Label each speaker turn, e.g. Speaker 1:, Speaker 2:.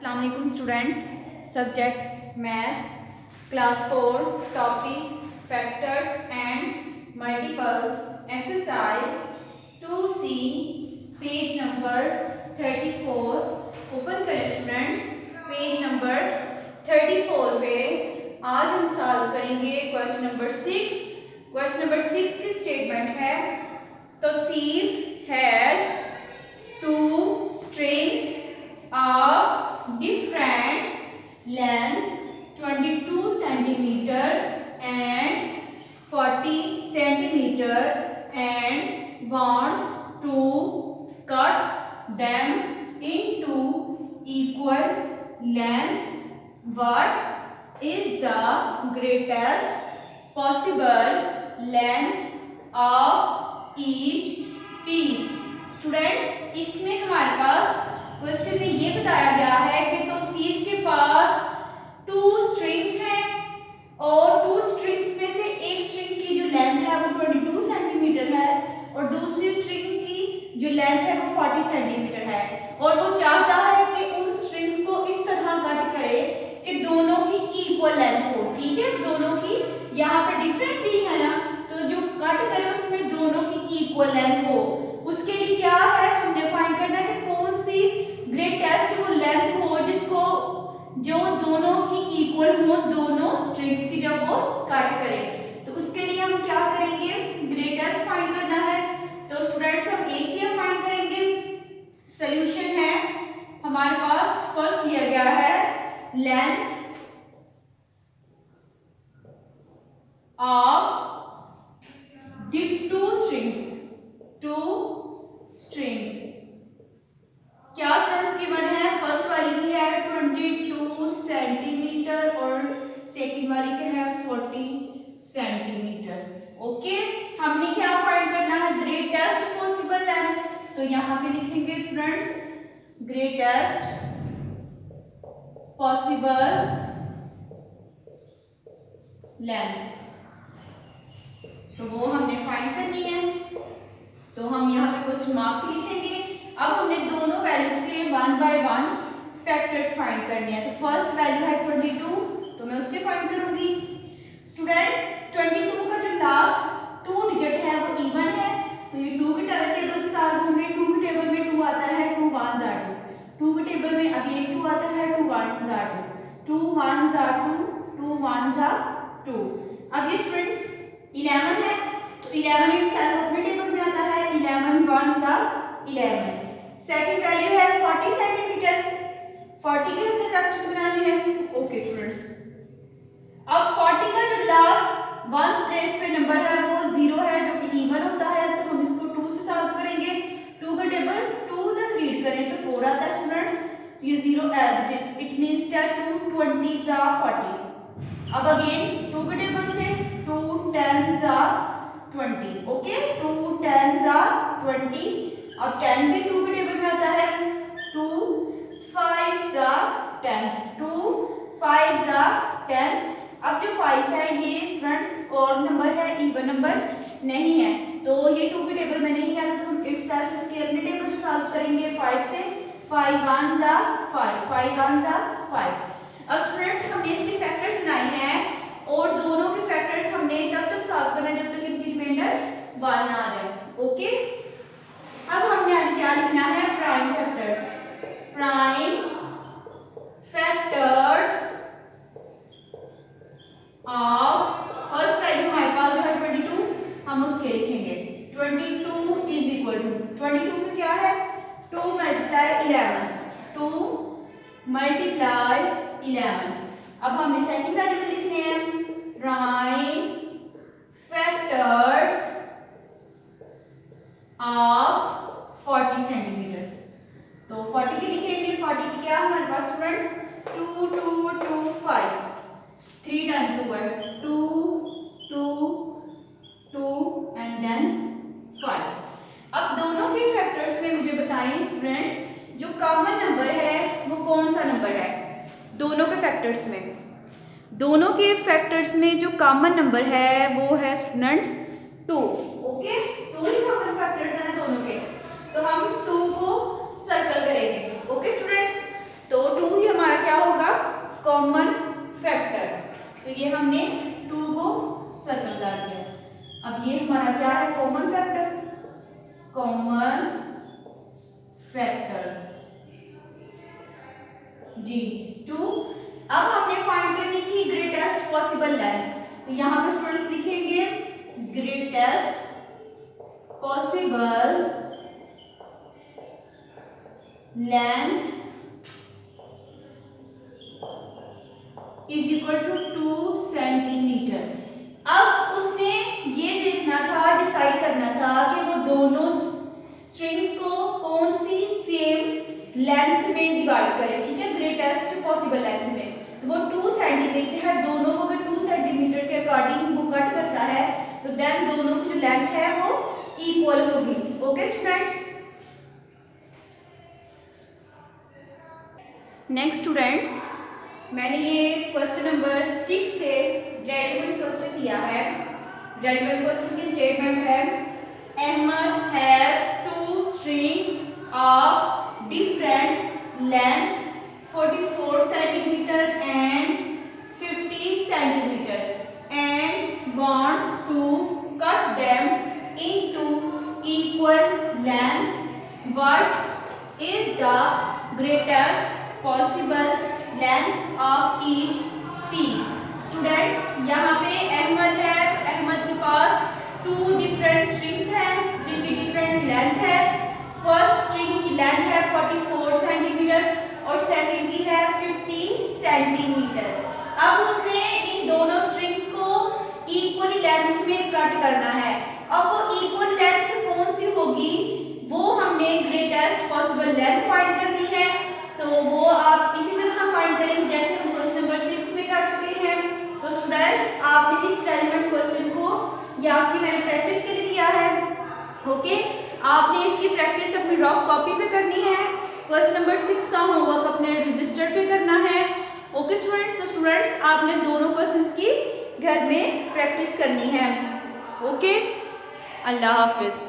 Speaker 1: अस्सलाम वालेकुम students. Subject math, class 4, topic factors and multiples, exercise 2C, page number 34। Open करें students page number 34 पे। आज हम सॉल्व करेंगे क्वेश्चन नंबर 6। क्वेश्चन नंबर 6 की स्टेटमेंट है, तो सीव has two strings of different lengths 22 centimeter and 40 centimeter and wants to cut them into equal lengths. What is the greatest possible length of each piece? Students, इसमें हमारे पास question में ये बताया गया है कि तो सीव के पास टू स्ट्रिंग्स हैं और टू स्ट्रिंग्स में से एक स्ट्रिंग की जो लेंथ है वो 22 सेंटीमीटर है और दूसरी स्ट्रिंग की जो लेंथ है वो 40 सेंटीमीटर है, और वो चाहता है कि उन स्ट्रिंग्स को इस तरह कट करे कि दोनों की इक्वल लेंथ हो। ठीक है, दोनों की यहाँ पे डिफरेंट दी है ना, तो जो कट करे उसमें दोनों की इक्वल लेंथ हो। उसके लिए क्या है, हमने फाइंड करना है कि कौन सी ग्रेटेस्ट वो लेंथ हो जिसको जो दोनों की इक्वल हो, दोनों स्ट्रिंग्स की जब वो कट करे। तो उसके लिए हम क्या करेंगे, ग्रेटेस्ट फाइंड करना है। तो स्टूडेंट्स हम एचसीएफ फाइंड करेंगे। सॉल्यूशन है हमारे पास, फर्स्ट दिया गया है लेंथ ऑफ टू स्ट्रिंग्स। क्या स्टूडेंट्स गिवन है, फर्स्ट वाली की है 22 सेंटीमीटर और सेकंड वाली की है 40 सेंटीमीटर। ओके, हमने क्या फाइंड करना है, ग्रेटेस्ट पॉसिबल लेंथ। तो यहां पे लिखेंगे स्टूडेंट्स ग्रेटेस्ट पॉसिबल लेंथ, तो वो हमने फाइंड करनी है। तो हम यहाँ पे क्वेश्चन मार्क लिखेंगे। अब हमने दोनों वैल्यूज के 1 बाय 1 फैक्टर्स फाइंड करने हैं। तो फर्स्ट वैल्यू है 22, तो मैं उसके फाइंड करूंगी। स्टूडेंट्स 22 का जो लास्ट 2 डिजिट है वो इवन है, तो ये 2 के टेबल से सॉल्व होंगे। 2 के टेबल में 2 आता है, 2 1 जा 2, 2 के टेबल में अगेन 2 आता है, 2 1 जा 2, 2 1 जा 2, 2 1 जा 2। अब ये स्टूडेंट्स 11 है, तो 11 इटसेल्फ अपने टेबल में आता है, 11 1 जा 11। सेकंड वैल्यू है 40 सेंटीमीटर, 40 के हमने फैक्टर्स बना लिए हैं। ओके स्टूडेंट्स, अब 40 का जो लास्ट वंस प्लेस पे नंबर है वो 0 है, जो कि इवन होता है, तो हम इसको 2 से सॉल्व करेंगे। 2 का टेबल 2 तक रीड करें तो 4 आता है स्टूडेंट्स, तो ये 0 as it is, it means that 2 20 जा 40। अब अगेन 2 के टेबल से 2 10 जा 20। ओके, 2 10 जा 20। अब 10 भी 2 के टेबल में आता है, 2 5 जा 10, 2 5 जा 10। अब जो 5 है ये स्टूडेंट्स ऑड नंबर है, इवन नंबर नहीं है, तो ये 2 के टेबल में नहीं आता, तो हम इटसेल्फ इसके अपने टेबल से सॉल्व करेंगे 5 से। 5 1 जा 5, 5 1 जा 5। अब स्टूडेंट्स हमने इसके फैक्टर्स बनाए हैं और दोनों के फैक्टर्स हमने तब तक सॉल्व करना है जब तक इनकी रिमाइंडर 1 ना आ जाए। ओके, अब हमने आगे क्या लिखना है, prime factors. Prime factors of first value हमारे पास जो है 22, हम उसके लिखेंगे 22 इज इक्वल टू 22 का क्या है, 2 मल्टीप्लाई 11, 2 मल्टीप्लाई 11। अब हमने सेकंड वैल्यू लिखने हैं, प्राइम फैक्टर्स ऑफ 40 सेंटीमीटर। तो 40 के लिखेंगे, 40 की क्या हमारे पास स्टूडेंट्स 2 2 2 5, 3 टाइम 2 है, 2 2 2 एंड देन 5। अब दोनों के फैक्टर्स में मुझे बताएं स्टूडेंट्स जो कॉमन नंबर है वो कौन सा नंबर है दोनों के फैक्टर्स में। दोनों के फैक्टर्स में जो कॉमन नंबर है वो है स्टूडेंट्स 2। ओके, 2 ही कॉमन फैक्टर्स हैं दोनों के, तो हम 2 को सर्कल करेंगे। ओके स्टूडेंट्स, तो 2 ही हमारे ये हमने 2 को सर्कल कर दिया। अब ये हमारा क्या है, common factor, common factor G 2। अब हमने फाइंड करनी थी ग्रेटेस्ट पॉसिबल लेंथ, तो यहाँ पे स्टूडेंट्स लिखेंगे greatest possible length is equal to 2 centimetre. अब उसने ये देखना था, डिसाइड करना था कि वो दोनों स्ट्रिंग्स को कौन सी सेम लेंथ में डिवाइड करें, ठीक है, ग्रेटेस्ट पॉसिबल लेंथ में। तो वो 2 सेंटीमीटर है, दोनों को अगर 2 सेंटीमीटर के अकॉर्डिंग वो कट करता है तो देन दोनों की जो लेंथ है वो इक्वल होगी। ओके स्टूडेंट्स, नेक्स्ट स्टूडेंट्स, मैंने ये क्वेश्चन नंबर 6 से रेलेवेंट क्वेश्चन दिया है। रेलेवेंट क्वेश्चन की स्टेटमेंट है Ahmed has 2 strings of different lengths 44 centimeter and 50 centimeter and wants to cut them into equal lengths. What is the greatest possible length of each piece? Students, यहाँ पे अहमद है, अहमद के पास 2 different strings हैं जिनकी different length है। First string की length है 44 centimetre और सेकंड की है 50 सेंटीमीटर। अब उसने इन दोनों स्ट्रिंग्स को इक्वली लेंथ में कट करना है। अब वो इक्वल लेंथ कौन सी होगी, वो हमने ग्रेटेस्ट पॉसिबल लेंथ फाइंड करनी है। तो वो आप इसी तरह फाइंड करेंगे जैसे हम क्वेश्चन नंबर 6 में कर चुके हैं। तो स्टूडेंट्स, आपने इस रेलेवेंट क्वेश्चन को या आपकी मैंने प्रैक्टिस के लिए दिया है। ओके, आपने इसकी प्रैक्टिस अपनी रफ कॉपी पे करनी है। क्वेश्चन नंबर 6 का होमवर्क अपने रजिस्टर पे करना है। ओके स्टूडेंट्स, तो स्टूडेंट्स आपने दोनों क्वेश्चंस की घर में प्रैक्टिस करनी है। ओके, अल्लाह हाफिज।